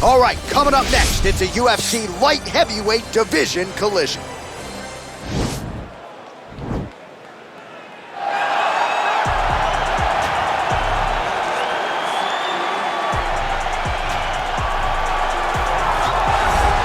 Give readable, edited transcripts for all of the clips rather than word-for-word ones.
All right, coming up next, it's a UFC light heavyweight division collision.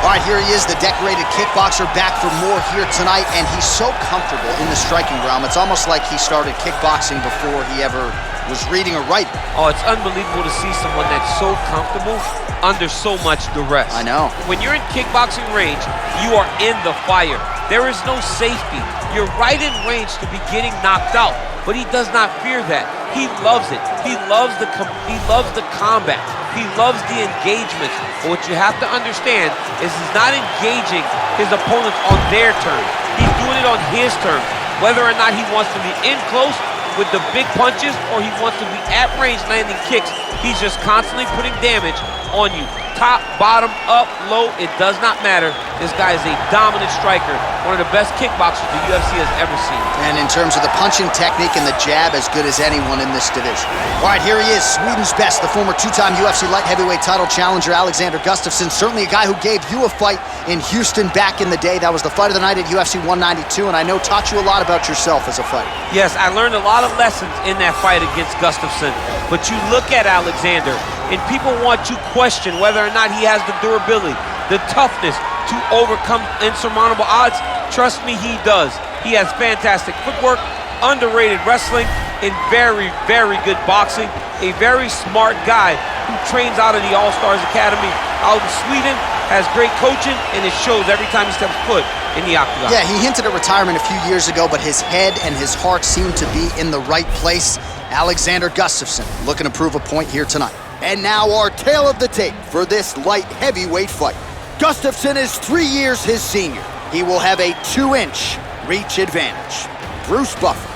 All right, here he is, the decorated kickboxer, back for more here tonight, and he's so comfortable in the striking realm. It's almost like he started kickboxing before he ever was reading or writing. Oh, it's unbelievable to see someone that's so comfortable under so much duress. I know. When you're in kickboxing range, you are in the fire. There is no safety. You're right in range to be getting knocked out, but he does not fear that. He loves it. He loves the combat. He loves the engagements. But what you have to understand is he's not engaging his opponents on their terms. He's doing it on his terms. Whether or not he wants to be in close with the big punches or he wants to be at range landing kicks, he's just constantly putting damage on you. Top, bottom, up, low, it does not matter. This guy is a dominant striker, one of the best kickboxers the UFC has ever seen. And in terms of the punching technique and the jab, as good as anyone in this division. All right, here he is, Sweden's best, the former two-time UFC light heavyweight title challenger, Alexander Gustafsson. Certainly a guy who gave you a fight in Houston back in the day. That was the fight of the night at UFC 192, and I know taught you a lot about yourself as a fighter. Yes, I learned a lot of lessons in that fight against Gustafsson. But you look at Alexander, and people want to question whether or not he has the durability, the toughness to overcome insurmountable odds. Trust me, he does. He has fantastic footwork, underrated wrestling, and very, very good boxing. A very smart guy who trains out of the All-Stars Academy out in Sweden, has great coaching, and it shows every time he steps foot in the octagon. Yeah, he hinted at retirement a few years ago, but his head and his heart seem to be in the right place. Alexander Gustafsson looking to prove a point here tonight. And now our tale of the tape for this light heavyweight fight. Gustafsson is 3 years his senior. He will have a 2-inch reach advantage. Bruce Buffer.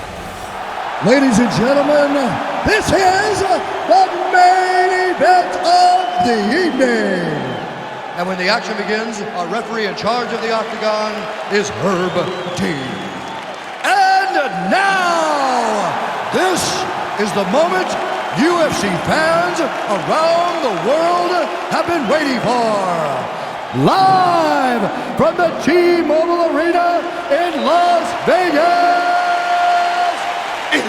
Ladies and gentlemen, this is the main event of the evening. And when the action begins, our referee in charge of the octagon is Herb T. And now, this is the moment UFC fans around the world have been waiting for. Live from the T-Mobile Arena in Las Vegas, it's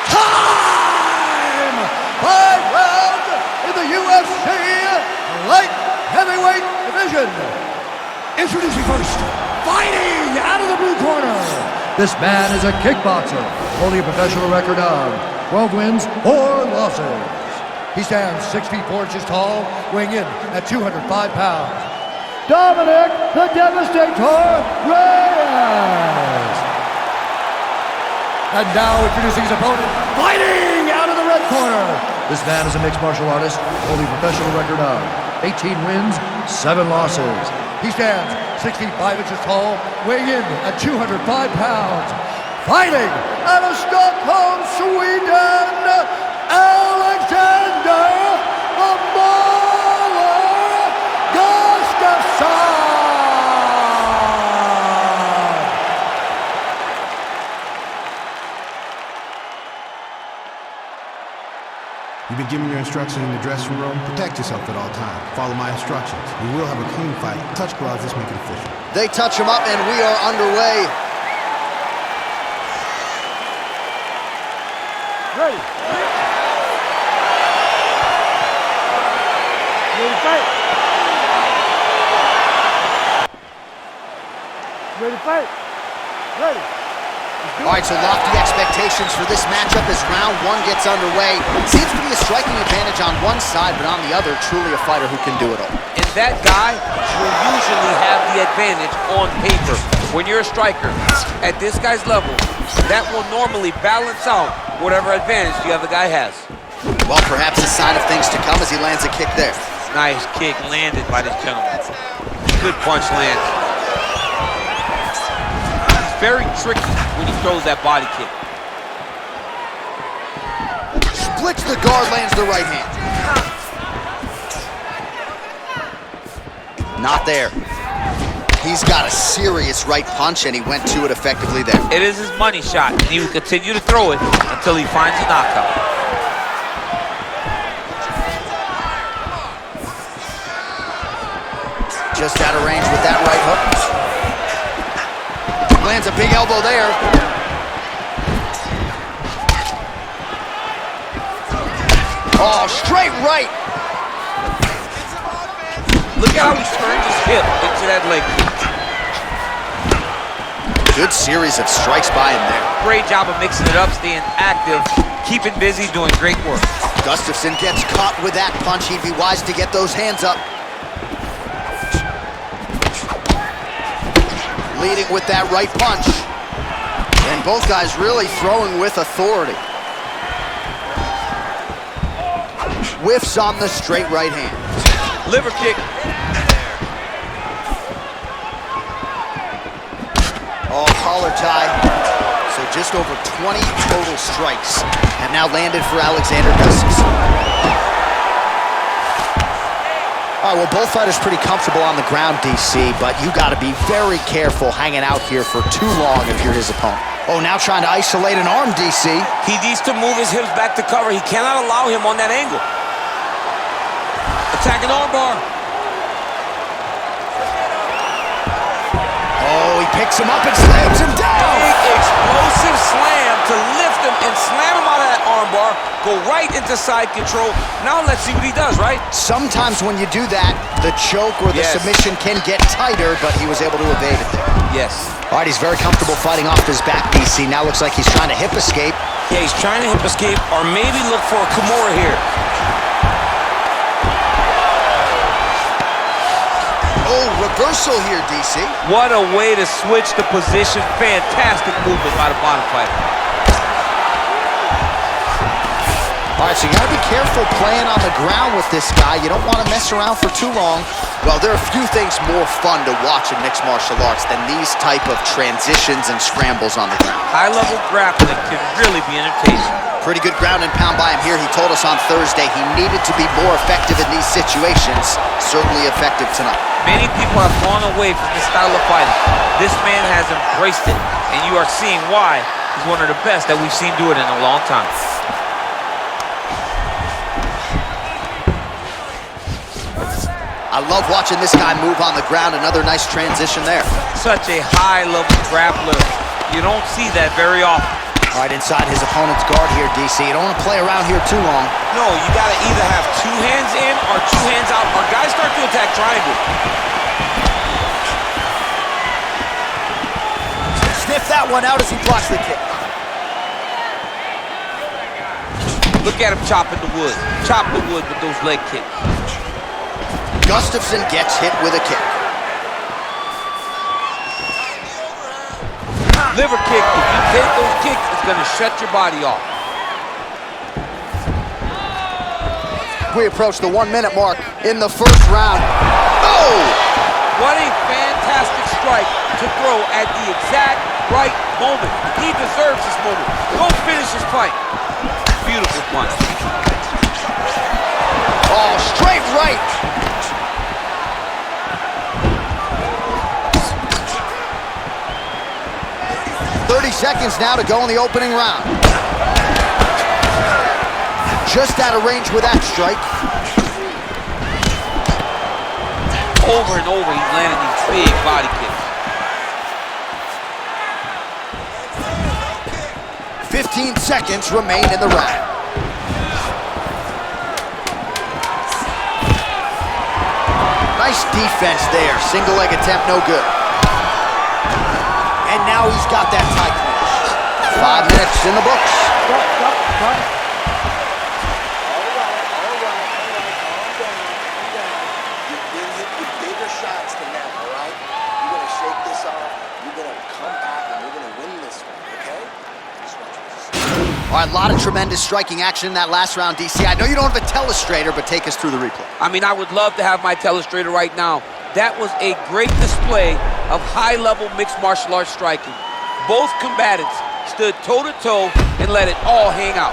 time! 5 rounds in the UFC light heavyweight division. Introducing first, fighting out of the blue corner. This man is a kickboxer, holding a professional record of 12 wins, 4 losses. He stands 6 feet 4 inches tall, weighing in at 205 pounds. Dominick, the Devastator Reyes. And now introducing his opponent, fighting out of the red corner. This man is a mixed martial artist, holding a professional record of 18 wins, 7 losses. He stands 6 feet 5 inches tall, weighing in at 205 pounds. Fighting out of Stockholm, Sweden, Alexander the Mauler Gustafsson! You've been given your instructions in the dressing room. Protect yourself at all times. Follow my instructions. We will have a clean fight. Touch gloves, let's make it official. They touch him up and we are underway. Ready. Ready to fight. Ready to fight. Ready. All right, so lofty expectations for this matchup as round 1 gets underway. Seems to be a striking advantage on one side, but on the other, truly a fighter who can do it all. And that guy will usually have the advantage on paper. When you're a striker, at this guy's level, that will normally balance out whatever advantage the other guy has. Well, perhaps a sign of things to come as he lands a kick there. Nice kick landed by this gentleman. Good punch lands. He's very tricky when he throws that body kick. Splits the guard, lands the right hand. Not there. He's got a serious right punch, and he went to it effectively there. It is his money shot, and he will continue to throw it until he finds a knockout. Just out of range with that right hook. Lands a big elbow there. Oh, straight right. Look at how he turned his hip into that leg kick. Good series of strikes by him there. Great job of mixing it up, staying active, keeping busy, doing great work. Gustafsson gets caught with that punch. He'd be wise to get those hands up. Leading with that right punch. And both guys really throwing with authority. Whiffs on the straight right hand. Liver kick. Oh, collar tie. So just over 20 total strikes have now landed for Alexander Gustafsson. All right, well, both fighters pretty comfortable on the ground, DC, but you got to be very careful hanging out here for too long if you're his opponent. Oh, now trying to isolate an arm, DC. He needs to move his hips back to cover. He cannot allow him on that angle. Attacking armbar. Oh, he picks him up and slams him down. Big explosive slam to lift him and slam him out of that armbar. Go right into side control. Now let's see what he does, right? Sometimes when you do that, the choke or the submission can get tighter, but he was able to evade it there. Yes. All right, he's very comfortable fighting off his back, DC. Now looks like he's trying to hip escape. Yeah, he's trying to hip escape or maybe look for a Kamaru here. Oh, reversal here, DC. What a way to switch the position. Fantastic movement by the bottom fighter. All right, so you got to be careful playing on the ground with this guy. You don't want to mess around for too long. Well, there are a few things more fun to watch in mixed martial arts than these type of transitions and scrambles on the ground. High-level grappling can really be entertaining. Pretty good ground and pound by him here. He told us on Thursday he needed to be more effective in these situations. Certainly effective tonight. Many people have gone away from this style of fighting. This man has embraced it, and you are seeing why he's one of the best that we've seen do it in a long time. I love watching this guy move on the ground. Another nice transition there. Such a high-level grappler. You don't see that very often. All right, inside his opponent's guard here, DC. You don't want to play around here too long. No, you got to either have two hands in or two hands out, or guys start to attack triangle. Sniff that one out as he blocks the kick. Look at him chopping the wood. Chop the wood with those leg kicks. Gustafsson gets hit with a kick. Liver kick. If you take those kicks, it's going to shut your body off. We approach the 1 minute mark in the first round. Oh! What a fantastic strike to throw at the exact right moment. He deserves this moment. Go finish his fight. Beautiful punch. Oh, straight right. Seconds now to go in the opening round. Just out of range with that strike. Over and over, he's landing these big body kicks. 15 seconds remain in the round. Nice defense there. Single leg attempt, no good. And now he's got that tie clinch. 5 minutes in the books. Stop. You've been hit with bigger shots than that, all right? You're going to shake this off. You're going to come back, and you're going to win this one, okay? All right, a lot of tremendous striking action in that last round, DC. I know you don't have a telestrator, but take us through the replay. I mean, I would love to have my telestrator right now. That was a great display of high-level mixed martial arts striking. Both combatants stood toe-to-toe and let it all hang out.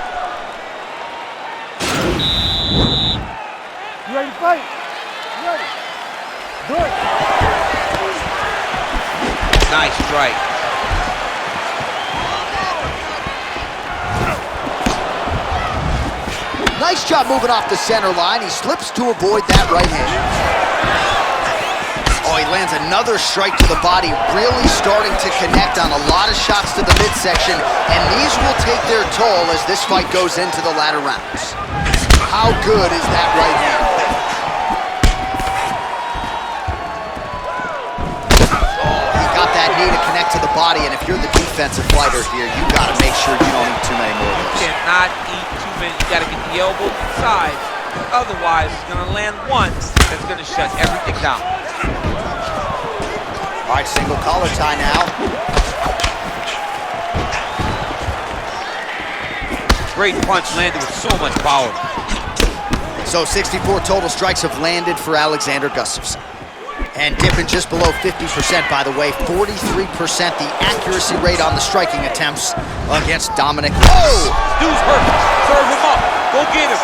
You ready to fight? You ready? Good. Nice strike. Nice job moving off the center line. He slips to avoid that right hand. he lands another strike to the body, really starting to connect on a lot of shots to the midsection, and these will take their toll as this fight goes into the latter rounds. How good is that right hand? He got that knee to connect to the body, and if you're the defensive fighter here, you gotta make sure you don't eat too many more of those. You cannot eat too many. You gotta get the elbows inside. Otherwise, he's gonna land one that's gonna shut everything down. All right, single collar tie now. Great punch landed with so much power. So 64 total strikes have landed for Alexander Gustafsson. And dipping just below 50%, by the way, 43% the accuracy rate on the striking attempts against Dominick. Oh! Dude's hurt. Serve him up. Go get him.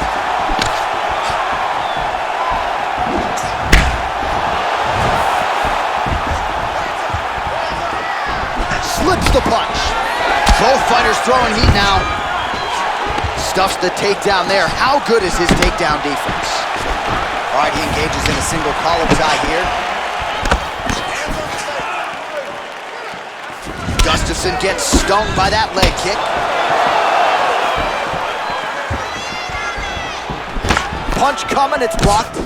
Slips the punch. Both fighters throwing heat now. Stuffs the takedown there. How good is his takedown defense? All right, he engages in a single collar tie here. Gustafsson gets stung by that leg kick. Punch coming, it's blocked.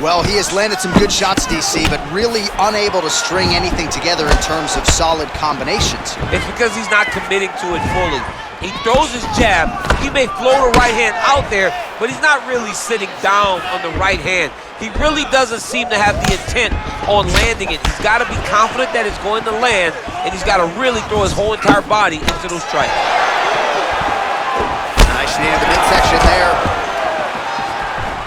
Well, he has landed some good shots, DC, but really unable to string anything together in terms of solid combinations. It's because he's not committing to it fully. He throws his jab. He may float a right hand out there, but he's not really sitting down on the right hand. He really doesn't seem to have the intent on landing it. He's got to be confident that it's going to land, and he's got to really throw his whole entire body into those strikes. Nice knee to the midsection there.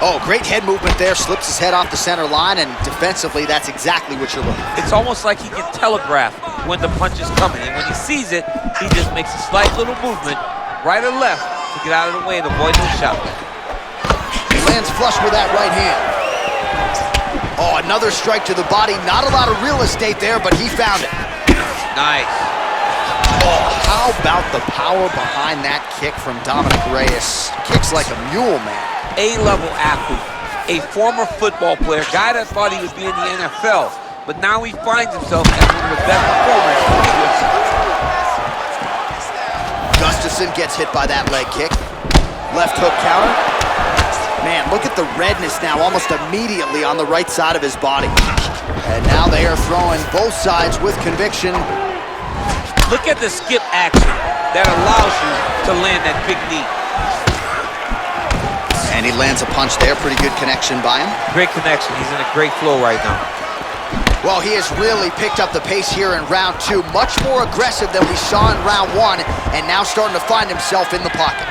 Oh, great head movement there. Slips his head off the center line, and defensively, that's exactly what you're looking for. It's almost like he can telegraph when the punch is coming, and when he sees it, he just makes a slight little movement, right or left, to get out of the way and avoid those shots. He lands flush with that right hand. Oh, another strike to the body. Not a lot of real estate there, but he found it. Nice. Oh, how about the power behind that kick from Dominick Reyes? Kicks like a mule, man. A-level athlete, a former football player, guy that thought he would be in the NFL, but now he finds himself as one of the best performers in the UFC. Gustafsson gets hit by that leg kick. Left hook counter. Man, look at the redness now almost immediately on the right side of his body. And now they are throwing both sides with conviction. Look at the skip action that allows you to land that big knee. And he lands a punch there. Pretty good connection by him. Great connection. He's in a great flow right now. Well, he has really picked up the pace here in round two. Much more aggressive than we saw in round one, and now starting to find himself in the pocket.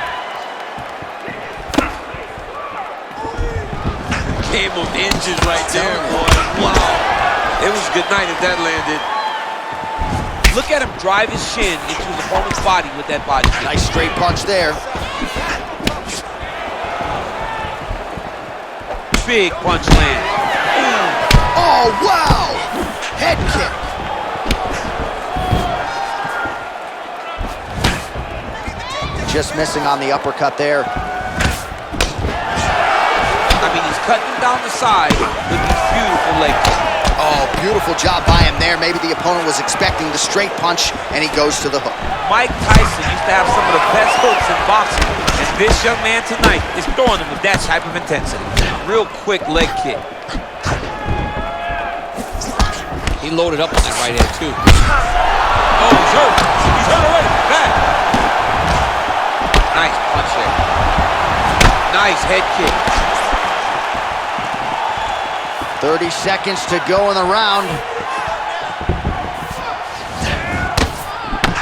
Game of inches right there, boy. Wow. It was a good night if that landed. Look at him drive his shin into his opponent's body with that body kick. Nice straight punch there. Big punch land. Oh, wow! Head kick. Just missing on the uppercut there. I mean, he's cutting down the side with these beautiful leg kicks. Oh, beautiful job by him there. Maybe the opponent was expecting the straight punch, and he goes to the hook. Mike Tyson used to have some of the best hooks in boxing, and this young man tonight is throwing them with that type of intensity. Real quick leg kick. He loaded up on that right hand, too. Oh, he's hurt. He's hurt already. Back. Nice punch there. Nice head kick. 30 seconds to go in the round.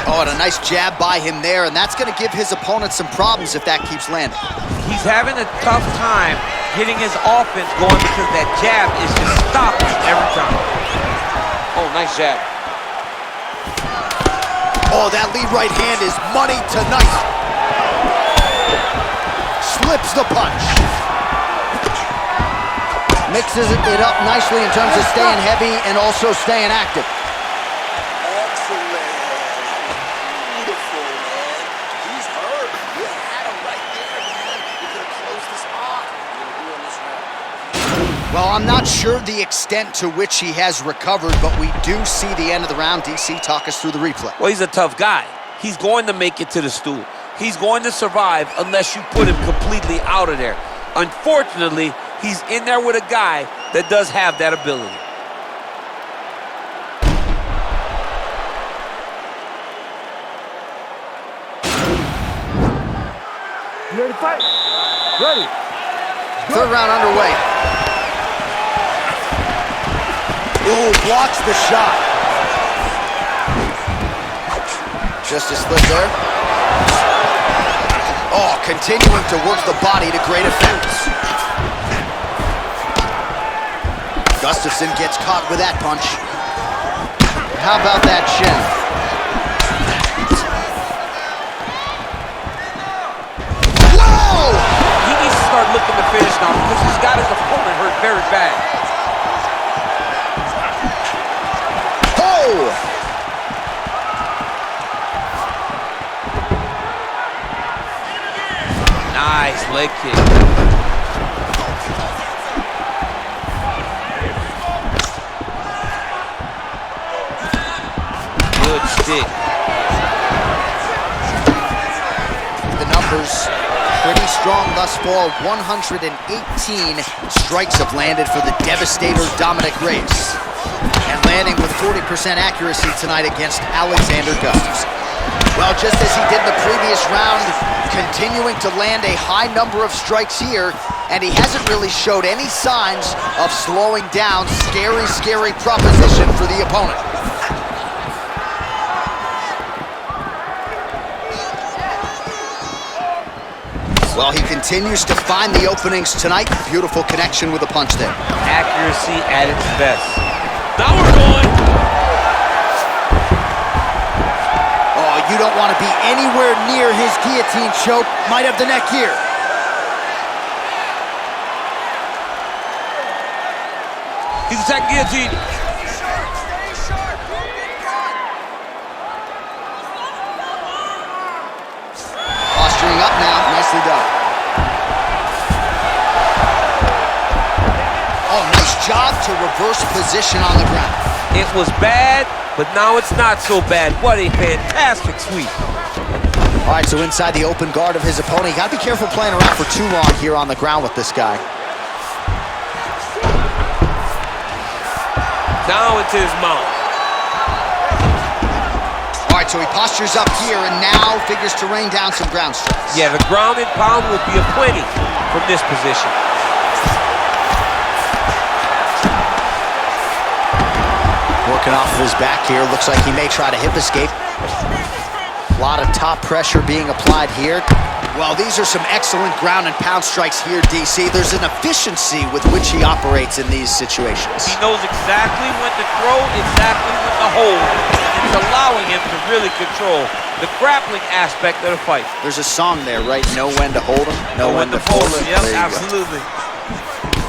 Oh, and a nice jab by him there, and that's going to give his opponent some problems if that keeps landing. He's having a tough time getting his offense going because that jab is just stopping every time. Oh, nice jab. Oh, that lead right hand is money tonight. Slips the punch. Mixes it up nicely in terms of staying heavy and also staying active. Excellent. Beautiful, man. He's hurt. You had him right there, man. You could have closed the spot. What are you doing this round? Well, Well, I'm not sure the extent to which he has recovered, but we do see the end of the round. DC, talk us through the replay. Well, he's a tough guy. He's going to make it to the stool. He's going to survive unless you put him completely out of there. Unfortunately, he's in there with a guy that does have that ability. You ready to fight? Ready. Third round underway. Ooh, blocks the shot. Just a slip there. Oh, continuing to work the body to great effect. Gustafsson gets caught with that punch. How about that shin? Whoa! He needs to start looking to finish now because he's got his opponent hurt very bad. Oh! Nice leg kick. Good stick. The numbers pretty strong thus far. 118 strikes have landed for the devastator Dominick Reyes. And landing with 40% accuracy tonight against Alexander Gustafsson. Well, just as he did in the previous round, continuing to land a high number of strikes here, and he hasn't really showed any signs of slowing down. Scary, scary proposition for the opponent. Well, he continues to find the openings tonight. Beautiful connection with a punch there. Accuracy at its best. Now we're going. Oh, you don't want to be anywhere near his guillotine choke. Might have the neck here. He's attacking guillotine. Posturing up now. Nicely done. Oh, nice job to reverse position on the ground. It was bad, but now it's not so bad. What a fantastic sweep. All right, so inside the open guard of his opponent. You got to be careful playing around for too long here on the ground with this guy. Now into his mouth. All right, so he postures up here and now figures to rain down some ground strikes. Yeah, the ground and pound will be aplenty from this position. Working off of his back here. Looks like he may try to hip escape. A lot of top pressure being applied here. Well, these are some excellent ground and pound strikes here, DC. There's an efficiency with which he operates in these situations. He knows exactly when to throw, exactly when to hold. It's allowing him to really control the grappling aspect of the fight. There's a song there, right? Know when to hold him, Know when to fold him. Yep, There you go. absolutely.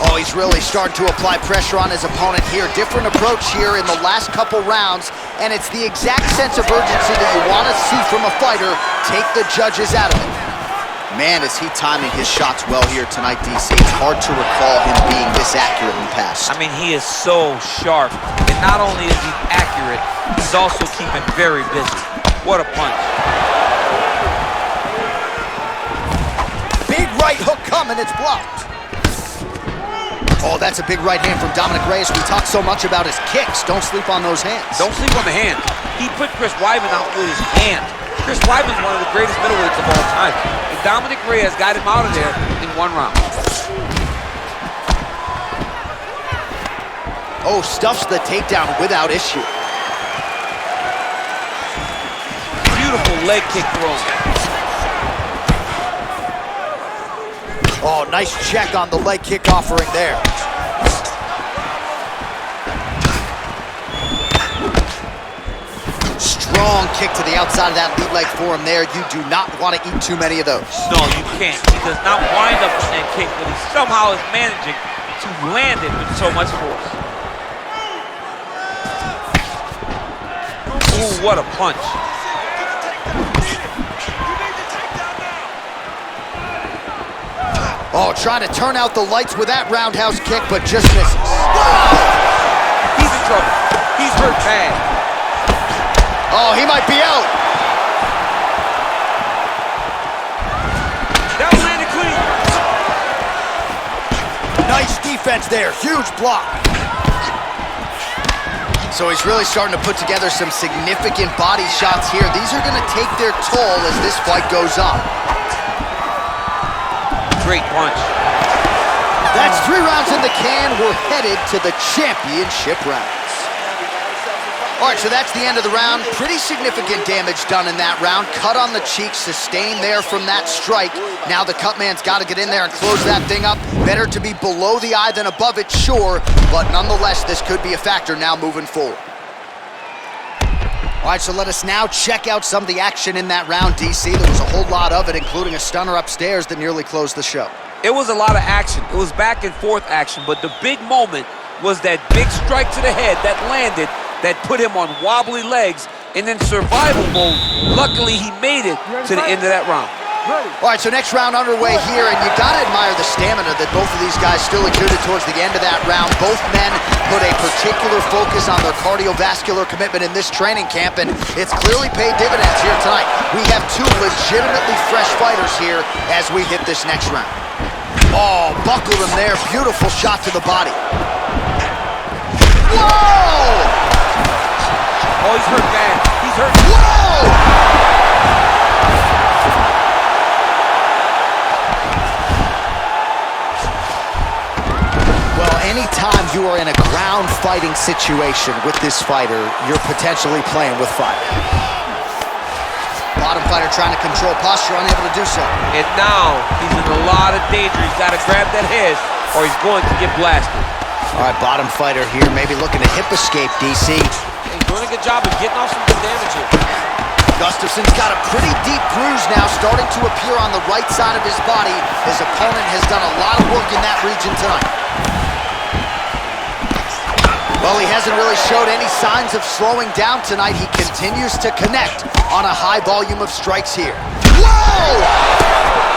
Oh, he's really starting to apply pressure on his opponent here. Different approach here in the last couple rounds, and it's the exact sense of urgency that you want to see from a fighter. Take the judges out of it. Man, is he timing his shots well here tonight, DC. It's hard to recall him being this accurate in the past. I mean, he is so sharp. And not only is he accurate, he's also keeping very busy. What a punch. Big right hook coming, it's blocked. Oh, that's a big right hand from Dominick Reyes. We talk so much about his kicks. Don't sleep on those hands. Don't sleep on the hand. He put Chris Weidman out with his hand. Chris Weidman's one of the greatest middleweights of all time. And Dominick Reyes got him out of there in one round. Oh, stuffs the takedown without issue. Beautiful leg kick throw. Oh, nice check on the leg kick offering there. Strong kick to the outside of that lead leg for him there. You do not want to eat too many of those. No, you can't. He does not wind up on that kick, but he somehow is managing to land it with so much force. Ooh, what a punch. Oh, trying to turn out the lights with that roundhouse kick, but just misses. He's in trouble. He's hurt bad. Oh, he might be out. That landed clean. Nice defense there, huge block. So he's really starting to put together some significant body shots here. These are gonna take their toll as this fight goes on. Great punch. That's 3 rounds in the can. We're headed to the championship rounds. All right, so that's the end of the round. Pretty significant damage done in that round. Cut on the cheek, sustained there from that strike. Now the cut man's got to get in there and close that thing up. Better to be below the eye than above it, sure, but nonetheless, this could be a factor now moving forward. All right, so let us now check out some of the action in that round, DC. There was a whole lot of it, including a stunner upstairs that nearly closed the show. It was a lot of action. It was back and forth action, but the big moment was that big strike to the head that landed, that put him on wobbly legs, and in survival mode, luckily he made it to the end of that round. All right, so next round underway here, and you gotta admire the stamina that both of these guys still exuded towards the end of that round. Both men put a particular focus on their cardiovascular commitment in this training camp, and it's clearly paid dividends here tonight. We have 2 legitimately fresh fighters here as we hit this next round. Oh, buckled him there. Beautiful shot to the body. Whoa! Oh, he's hurt bad. He's hurt. Whoa! Anytime you are in a ground fighting situation with this fighter, you're potentially playing with fire. Bottom fighter trying to control posture, unable to do so. And now he's in a lot of danger. He's got to grab that head or he's going to get blasted. All right, bottom fighter here, maybe looking to hip escape, DC. He's doing a good job of getting off some good damage here. Gustafsson's got a pretty deep bruise now starting to appear on the right side of his body. His opponent has done a lot of work in that region tonight. Well, he hasn't really showed any signs of slowing down tonight. He continues to connect on a high volume of strikes here. Whoa!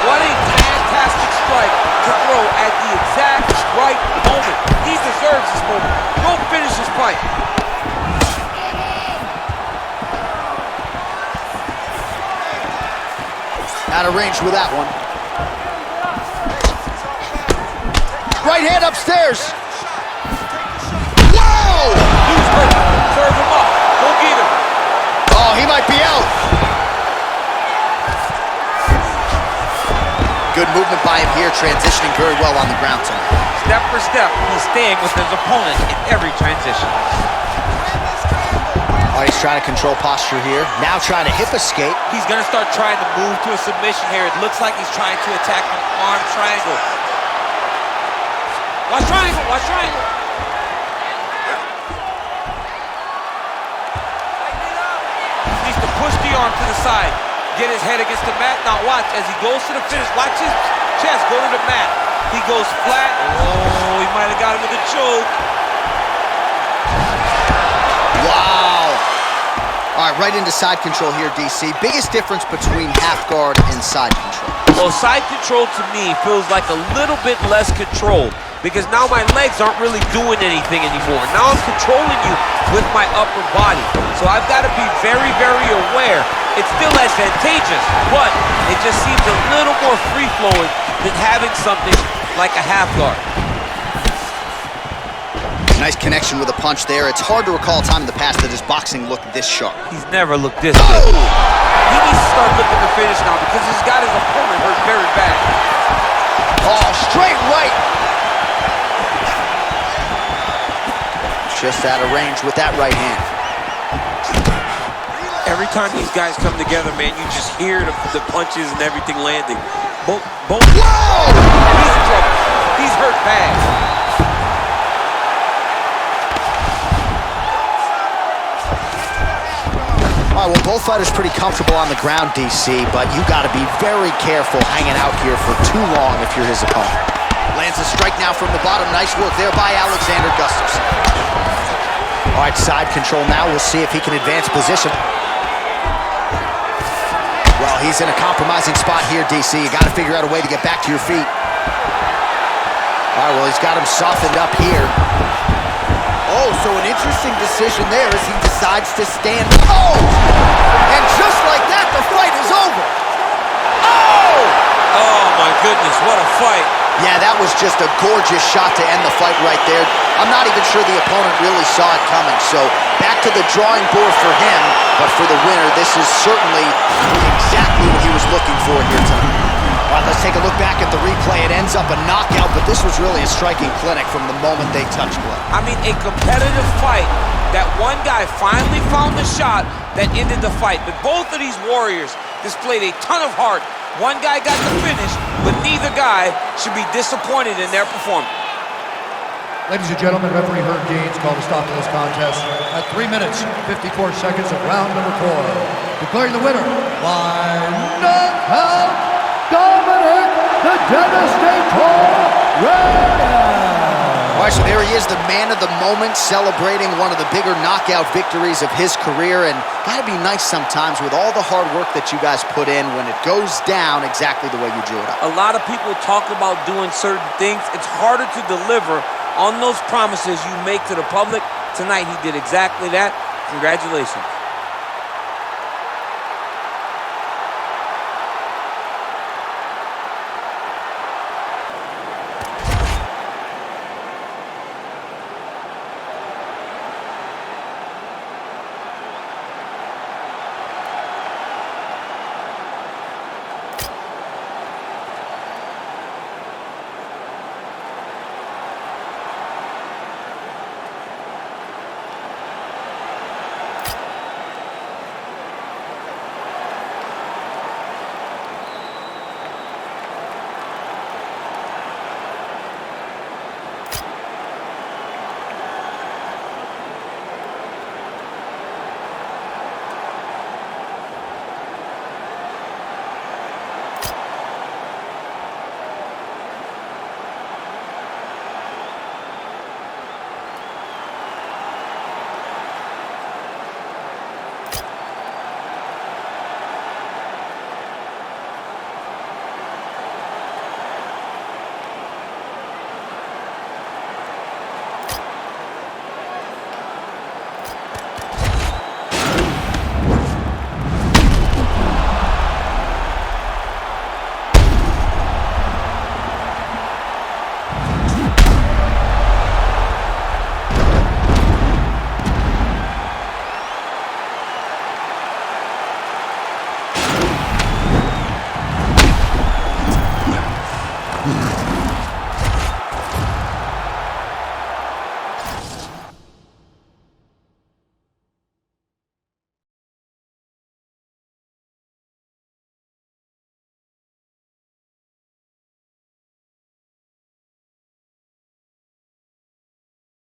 What a fantastic strike to throw at the exact right moment. He deserves this moment. Go finish his fight. Out of range with that one. Right hand upstairs. He's hurt. Serve him up. Go get him. Oh, he might be out. Good movement by him here, transitioning very well on the ground tonight. Step for step, he's staying with his opponent in every transition. Oh, he's trying to control posture here. Now trying to hip escape. He's going to start trying to move to a submission here. It looks like he's trying to attack an arm triangle. Watch triangle. Watch triangle. Push the arm to the side. Get his head against the mat. Now watch as he goes to the finish. Watch his chest go to the mat. He goes flat. Oh, he might have got him with a choke. Wow. All right, right into side control here, DC. Biggest difference between half guard and side control. Well, side control to me feels like a little bit less control because now my legs aren't really doing anything anymore. Now I'm controlling you with my upper body. So I've got to be very, very aware. It's still advantageous, but it just seems a little more free-flowing than having something like a half guard. Nice connection with a punch there. It's hard to recall a time in the past that his boxing looked this sharp. He's never looked this good. He needs to start looking to finish now because he's got his opponent hurt very bad. Oh, straight right. Just out of range with that right hand. Every time these guys come together, man, you just hear the punches and everything landing. Both. Whoa! He's in trouble. He's hurt bad. All right, well, both fighters pretty comfortable on the ground, DC, but you got to be very careful hanging out here for too long if you're his opponent. Lands a strike now from the bottom. Nice work there by Alexander Gustafsson. All right, side control now. We'll see if he can advance position. Well, he's in a compromising spot here, DC. You got to figure out a way to get back to your feet. All right, well, he's got him softened up here. Oh, so an interesting decision there as he decides to stand. Oh! And just like that, the fight is over. Oh! Oh, my goodness, what a fight. Yeah, that was just a gorgeous shot to end the fight right there. I'm not even sure the opponent really saw it coming. So back to the drawing board for him, but for the winner, this is certainly exactly what he was looking for here tonight. All right, let's take a look back at the replay. It ends up a knockout, but this was really a striking clinic from the moment they touched blood. I mean, a competitive fight that one guy finally found the shot that ended the fight. But both of these warriors displayed a ton of heart. One guy got the finish, but neither guy should be disappointed in their performance. Ladies and gentlemen, referee Herb Deans called a stop to this contest at 3 minutes, 54 seconds of round number 4. Declaring the winner by knockout, Dominick the Devastator Reyes. All right, so there he is, the man of the moment, celebrating one of the bigger knockout victories of his career. And gotta be nice sometimes with all the hard work that you guys put in when it goes down exactly the way you drew it up. A lot of people talk about doing certain things. It's harder to deliver on those promises you make to the public. Tonight, he did exactly that. Congratulations.